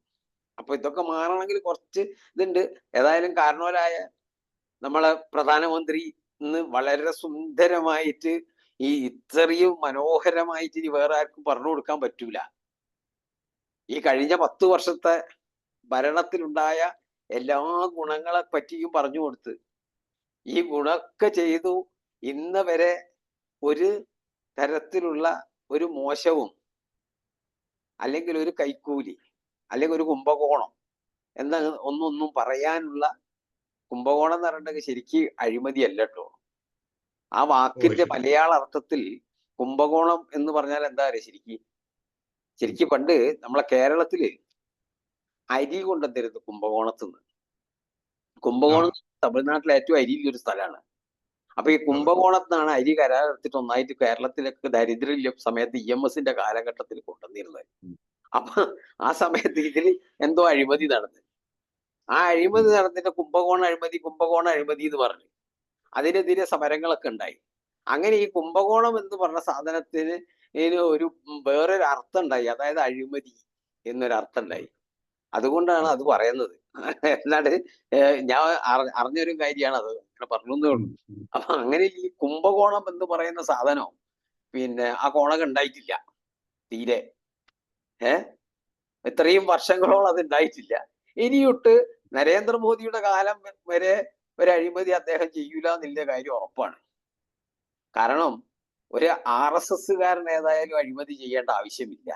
അപ്പൊ ഇതൊക്കെ മാറണമെങ്കിൽ കുറച്ച് ഇതുണ്ട്. ഏതായാലും കാരണവരായ നമ്മളെ പ്രധാനമന്ത്രി ഇന്ന് വളരെ സുന്ദരമായിട്ട് ഇത്രയും മനോഹരമായിട്ട് ഇനി വേറെ ആർക്കും പറഞ്ഞു കൊടുക്കാൻ പറ്റൂല. ഈ കഴിഞ്ഞ 10 വർഷത്തെ ഭരണത്തിലുണ്ടായ എല്ലാ ഗുണങ്ങളെ പറ്റിയും പറഞ്ഞു കൊടുത്ത്, ഈ ഗുണമൊക്കെ ചെയ്തു, ഇന്ന് വരെ ഒരു തരത്തിലുള്ള ഒരു മോശവും അല്ലെങ്കിൽ ഒരു കൈക്കൂലി അല്ലെങ്കിൽ ഒരു കുംഭകോണം എന്ന ഒന്നൊന്നും പറയാനുള്ള, കുംഭകോണം എന്ന് പറഞ്ഞിട്ടുണ്ടെങ്കിൽ ശരിക്ക് അഴിമതി അല്ല കേട്ടോ. ആ വാക്കിന്റെ മലയാള അർത്ഥത്തിൽ കുംഭകോണം എന്ന് പറഞ്ഞാൽ എന്താ അറിയാം? ശരിക്ക് പണ്ട് നമ്മളെ കേരളത്തില് അരി കൊണ്ടുവന്നിരുന്നു കുംഭകോണത്തുനിന്ന്. കുംഭകോണം തമിഴ്നാട്ടിലെ ഏറ്റവും അരിയിലൊരു സ്ഥലമാണ്. അപ്പൊ ഈ കുംഭകോണത്തിനാണ് അരി കരാറെടുത്തിട്ട് ഒന്നായിട്ട് കേരളത്തിലേക്ക് ദരിദ്രമില്ല സമയത്ത് EMSന്റെ കാലഘട്ടത്തിൽ കൊണ്ടുവന്നിരുന്നത്. അപ്പൊ ആ സമയത്ത് ഇതിൽ എന്തോ അഴിമതി നടന്നു. ആ അഴിമതി നടന്നിട്ട് കുംഭകോണ അഴിമതി എന്ന് പറഞ്ഞു അതിനെതിരെ സമരങ്ങളൊക്കെ ഉണ്ടായി. അങ്ങനെ ഈ കുംഭകോണം എന്ന് പറഞ്ഞ സാധനത്തിന് ഒരു വേറൊരു അർത്ഥം ഉണ്ടായി, അതായത് അഴിമതി എന്നൊരു അർത്ഥം ഉണ്ടായി. അതുകൊണ്ടാണ് അത് പറയുന്നത്. അല്ലാണ്ട് ഞാൻ അറിഞ്ഞൊരു കാര്യമാണ് അത്, അങ്ങനെ പറഞ്ഞേ ഉള്ളൂ. അപ്പൊ അങ്ങനെ ഈ കുംഭകോണം എന്ന് പറയുന്ന സാധനം പിന്നെ ആ കോണകം ഉണ്ടായിട്ടില്ല തീരെ. ഇത്രയും വർഷങ്ങളോളം അത് ഉണ്ടായിട്ടില്ല. ഇനിയൊട്ട് നരേന്ദ്രമോദിയുടെ കാലം വരെ ഒരു അഴിമതി അദ്ദേഹം ചെയ്യൂല എന്നുള്ള കാര്യം ഉറപ്പാണ്. കാരണം ഒരു RSSകാരൻ ഏതായാലും അഴിമതി ചെയ്യേണ്ട ആവശ്യമില്ല.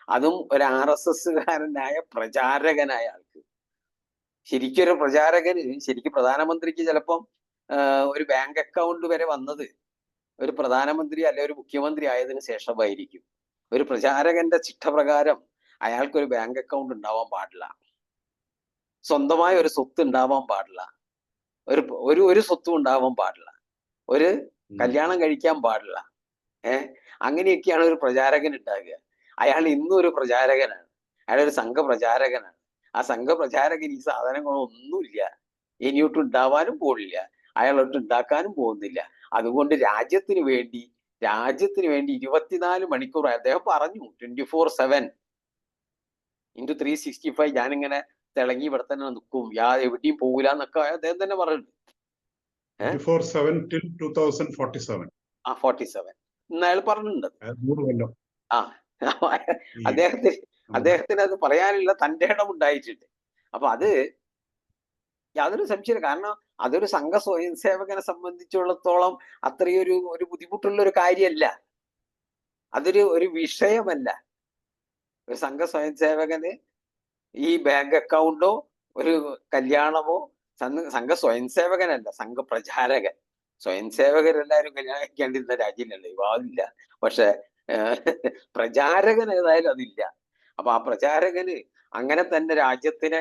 അതും ഒരു RSSകാരനായ പ്രചാരകനായ ആൾക്ക്. ശരിക്കൊരു പ്രചാരകന്, ശരിക്കും പ്രധാനമന്ത്രിക്ക് ചിലപ്പം ഒരു ബാങ്ക് അക്കൗണ്ട് വരെ വന്നത് ഒരു പ്രധാനമന്ത്രി അല്ലെ ഒരു മുഖ്യമന്ത്രി ആയതിനു ശേഷമായിരിക്കും. ഒരു പ്രചാരകന്റെ ചിട്ടപ്രകാരം അയാൾക്കൊരു ബാങ്ക് അക്കൗണ്ട് ഉണ്ടാവാൻ പാടില്ല, സ്വന്തമായ ഒരു സ്വത്ത് ഉണ്ടാവാൻ പാടില്ല, ഒരു ഒരു ഒരു സ്വത്തും ഉണ്ടാവാൻ പാടില്ല, ഒരു കല്യാണം കഴിക്കാൻ പാടില്ല. അങ്ങനെയൊക്കെയാണ് ഒരു പ്രചാരകൻ ഉണ്ടാകുക. അയാൾ ഇന്നും ഒരു പ്രചാരകനാണ്, അയാൾ ഒരു സംഘപ്രചാരകനാണ്. ആ സംഘപ്രചാരകൻ ഈ സാധനങ്ങളൊന്നുമില്ല, ഇനിയൊട്ടും ഉണ്ടാവാനും പോണില്ല, അയാളൊട്ട് ഉണ്ടാക്കാനും പോകുന്നില്ല. അതുകൊണ്ട് രാജ്യത്തിന് വേണ്ടി 24 മണിക്കൂർ അദ്ദേഹം പറഞ്ഞു 24/7 into 365 ഞാനിങ്ങനെ തിളങ്ങി ഇവിടെ തന്നെ നിൽക്കും, എവിടെയും പോകില്ല എന്നൊക്കെ അദ്ദേഹം തന്നെ പറയുന്നുണ്ട്. 24/7 till 2047. 47 എന്ന് അയാൾ പറഞ്ഞിട്ടുണ്ട്. ആ ഈ അദ്ദേഹത്തിന് അത് പറയാനുള്ള തന്റെ ഇടം ഉണ്ടായിട്ടുണ്ട്. അപ്പൊ അത് യാതൊരു സംശയമില്ല. കാരണം അതൊരു സംഘ സ്വയം സേവകനെ സംബന്ധിച്ചിടത്തോളം അത്രയൊരു ബുദ്ധിമുട്ടുള്ള ഒരു കാര്യമല്ല, അതൊരു വിഷയമല്ല. ഒരു സംഘ സ്വയം സേവകന് ഈ ബാങ്ക് അക്കൗണ്ടോ ഒരു കല്യാണമോ, സംഘ സ്വയം സേവകനല്ല, സംഘപ്രചാരകൻ. സ്വയം സേവകരെല്ലാവരും കല്യാണം കഴിക്കേണ്ടിരുന്ന രാജ്യമല്ലേ, വിവാഹമില്ല. പക്ഷെ പ്രചാരകൻ ഏതായാലും അതില്ല. അപ്പൊ ആ പ്രചാരകന് അങ്ങനെ തന്നെ രാജ്യത്തിനെ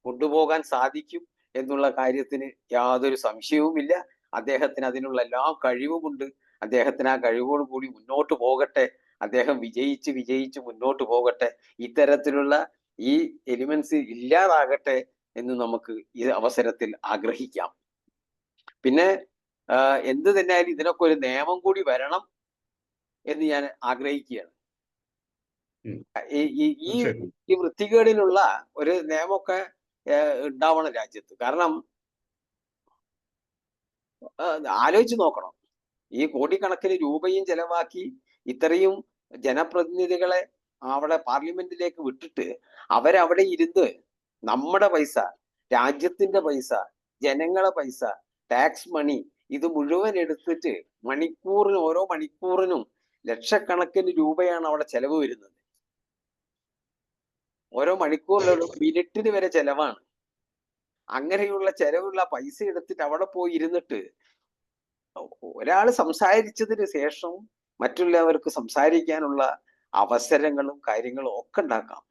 കൊണ്ടുപോകാൻ സാധിക്കും എന്നുള്ള കാര്യത്തിന് യാതൊരു സംശയവുമില്ല. അദ്ദേഹത്തിന് അതിനുള്ള എല്ലാ കഴിവുമുണ്ട്. അദ്ദേഹത്തിന് ആ കഴിവോട് കൂടി മുന്നോട്ട് പോകട്ടെ. അദ്ദേഹം വിജയിച്ച് മുന്നോട്ട് പോകട്ടെ. ഇത്തരത്തിലുള്ള ഈ എലിമെന്റ്സ് ഇല്ലാതാകട്ടെ എന്ന് നമുക്ക് ഈ അവസരത്തിൽ ആഗ്രഹിക്കാം. പിന്നെ എന്ത് തന്നെയായാലും ഇതിനൊക്കെ ഒരു നിയമം കൂടി വരണം എന്ന് ഞാൻ ആഗ്രഹിക്കുകയാണ്. ഈ വൃത്തികേടിനുള്ള ഒരു നിയമമൊക്കെ ഉണ്ടാവണം രാജ്യത്ത്. കാരണം ആലോചിച്ച് നോക്കണം, ഈ കോടിക്കണക്കിന് രൂപയും ചെലവാക്കി ഇത്രയും ജനപ്രതിനിധികളെ അവിടെ പാർലമെന്റിലേക്ക് വിട്ടിട്ട് അവരവിടെ ഇരുന്ന് നമ്മുടെ പൈസ, രാജ്യത്തിന്റെ പൈസ, ജനങ്ങളെ പൈസ, ടാക്സ് മണി ഇത് മുഴുവൻ എടുത്തിട്ട് ഓരോ മണിക്കൂറിനും ലക്ഷക്കണക്കിന് രൂപയാണ് അവിടെ ചെലവ് വരുന്നത്. ഓരോ മണിക്കൂറിലുള്ള മിനിറ്റിന് വരെ ചെലവാണ്. അങ്ങനെയുള്ള ചെലവുള്ള പൈസ എടുത്തിട്ട് അവിടെ പോയി ഇരുന്നിട്ട് ഒരാൾ സംസാരിച്ചതിന് ശേഷം മറ്റുള്ളവർക്ക് സംസാരിക്കാനുള്ള അവസരങ്ങളും കാര്യങ്ങളും ഒക്കെ ഉണ്ടാക്കാം.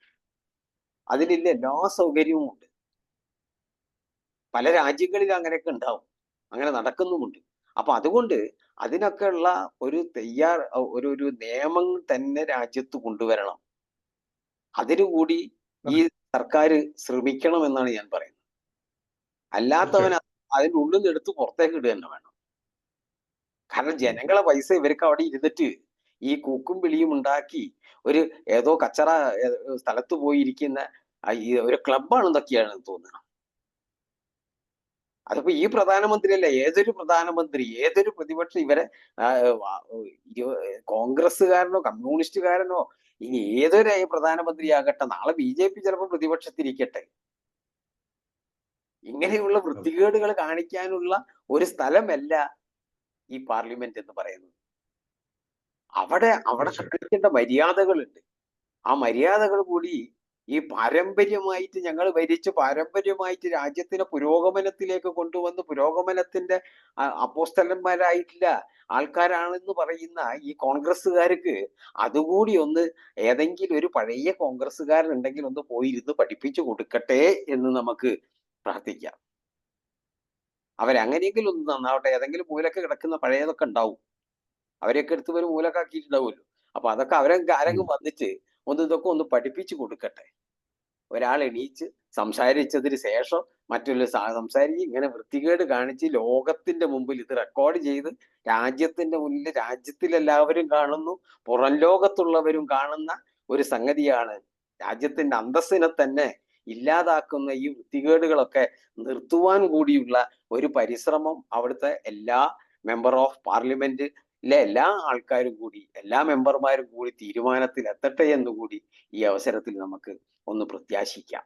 അതിലുള്ള എല്ലാ സൗകര്യവും ഉണ്ട്. പല രാജ്യങ്ങളിലും അങ്ങനെയൊക്കെ ഉണ്ടാവും, അങ്ങനെ നടക്കുന്നുമുണ്ട്. അപ്പൊ അതുകൊണ്ട് അതിനൊക്കെ ഉള്ള ഒരു നിയമം തന്നെ രാജ്യത്ത് കൊണ്ടുവരണം. അതിനുകൂടി ഈ സർക്കാർ ശ്രമിക്കണം എന്നാണ് ഞാൻ പറയുന്നത്. അല്ലാത്തവൻ അതിൻ്റെ ഉള്ളിൽ നിന്ന് എടുത്ത് പുറത്തേക്ക് ഇടുക തന്നെ വേണം. കാരണം ജനങ്ങളെ പൈസ ഇവർക്ക് അവിടെ ഇരുന്നിട്ട് ഈ കൂക്കും വിളിയും ഉണ്ടാക്കി ഒരു ഏതോ കച്ചറ സ്ഥലത്ത് പോയിരിക്കുന്ന ഒരു ക്ലബാണെന്നൊക്കെയാണ് തോന്നുന്നത്. അതിപ്പോ ഈ പ്രധാനമന്ത്രി അല്ല, ഏതൊരു പ്രധാനമന്ത്രി, ഏതൊരു പ്രതിപക്ഷം, ഇവരെ കോൺഗ്രസ്സുകാരനോ കമ്മ്യൂണിസ്റ്റുകാരനോ ഇനി ഏതൊരു പ്രധാനമന്ത്രിയാകട്ടെ, നാളെ BJP ചിലപ്പോൾ പ്രതിപക്ഷത്തിരിക്കട്ടെ, ഇങ്ങനെയുള്ള വൃത്തികേടുകൾ കാണിക്കാനുള്ള ഒരു സ്ഥലമല്ല ഈ പാർലമെന്റ് എന്ന് പറയുന്നത്. അവിടെ കാണിക്കേണ്ട മര്യാദകളുണ്ട്. ആ മര്യാദകൾ കൂടി ഈ പാരമ്പര്യമായിട്ട് ഞങ്ങൾ ഭരിച്ച് പാരമ്പര്യമായിട്ട് രാജ്യത്തിനെ പുരോഗമനത്തിലേക്ക് കൊണ്ടുവന്ന് പുരോഗമനത്തിന്റെ അപ്പോസ്തലന്മാരായിട്ടുള്ള ആൾക്കാരാണെന്ന് പറയുന്ന ഈ കോൺഗ്രസ്സുകാർക്ക് അതുകൂടി ഒന്ന് ഏതെങ്കിലും ഒരു പഴയ കോൺഗ്രസ്സുകാരൻ ഉണ്ടെങ്കിൽ ഒന്ന് പോയിരുന്ന് പഠിപ്പിച്ചു കൊടുക്കട്ടെ എന്ന് നമുക്ക് പ്രാർത്ഥിക്കാം. അവരങ്ങനെയെങ്കിലും ഒന്ന് നന്നാവട്ടെ. ഏതെങ്കിലും മൂലക്ക് കിടക്കുന്ന പഴയതൊക്കെ ഉണ്ടാവും, അവരെയൊക്കെ എടുത്ത് ഒരു മൂലക്കാക്കിയിട്ടുണ്ടാവുമല്ലോ. അപ്പൊ അതൊക്കെ ആരെങ്കിലും വന്നിട്ട് ഇതൊക്കെ ഒന്ന് പഠിപ്പിച്ചു കൊടുക്കട്ടെ. ഒരാൾ എണീച്ച് സംസാരിച്ചതിന് ശേഷം മറ്റുള്ള സംസാരിച്ച് ഇങ്ങനെ വൃത്തികേട് കാണിച്ച് ലോകത്തിന്റെ മുമ്പിൽ ഇത് റെക്കോർഡ് ചെയ്ത് രാജ്യത്തിന്റെ മുന്നിൽ രാജ്യത്തിലെല്ലാവരും കാണുന്നു, പുറം ലോകത്തുള്ളവരും കാണുന്ന ഒരു സംഗതിയാണ്. രാജ്യത്തിന്റെ അന്തസ്സിനെ തന്നെ ഇല്ലാതാക്കുന്ന ഈ വൃത്തികേടുകളൊക്കെ നിർത്തുവാൻ കൂടിയുള്ള ഒരു പരിശ്രമം അവിടുത്തെ എല്ലാ മെമ്പർ ഓഫ് പാർലമെന്റ് എല്ലാ ആൾക്കാരും കൂടി, എല്ലാ മെമ്പർമാരും കൂടി തീരുമാനത്തിൽ എത്തട്ടെ എന്നുകൂടി ഈ അവസരത്തിൽ നമുക്ക് ഒന്ന് പ്രത്യാശിക്കാം.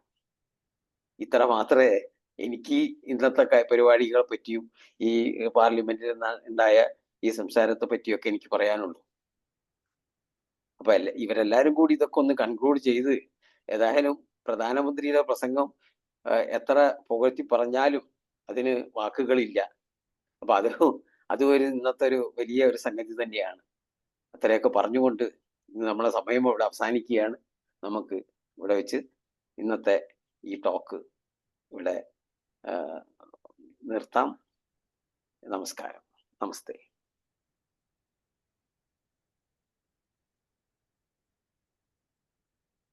ഇത്ര മാത്രമേ എനിക്ക് ഇന്നത്തെ പരിപാടികളെ പറ്റിയും ഈ പാർലമെന്റിൽ ഉണ്ടായ ഈ സംസാരത്തെ പറ്റിയൊക്കെ എനിക്ക് പറയാനുള്ളൂ. അപ്പൊ ഇവരെല്ലാരും കൂടി ഇതൊക്കെ ഒന്ന് കൺക്ലൂഡ് ചെയ്ത്, ഏതായാലും പ്രധാനമന്ത്രിയുടെ പ്രസംഗം എത്ര പുകഴ്ത്തി പറഞ്ഞാലും അതിന് വാക്കുകളില്ല. അപ്പൊ അത് ഒരു ഇന്നത്തെ ഒരു വലിയ ഒരു സംഗതി തന്നെയാണ്. അത്രയൊക്കെ പറഞ്ഞുകൊണ്ട് ഇന്ന് നമ്മളെ സമയം ഇവിടെ അവസാനിക്കുകയാണ്. നമുക്ക് ഇവിടെ വെച്ച് ഇന്നത്തെ ഈ ടോക്ക് ഇവിടെ നിർത്താം. നമസ്കാരം. നമസ്തേ.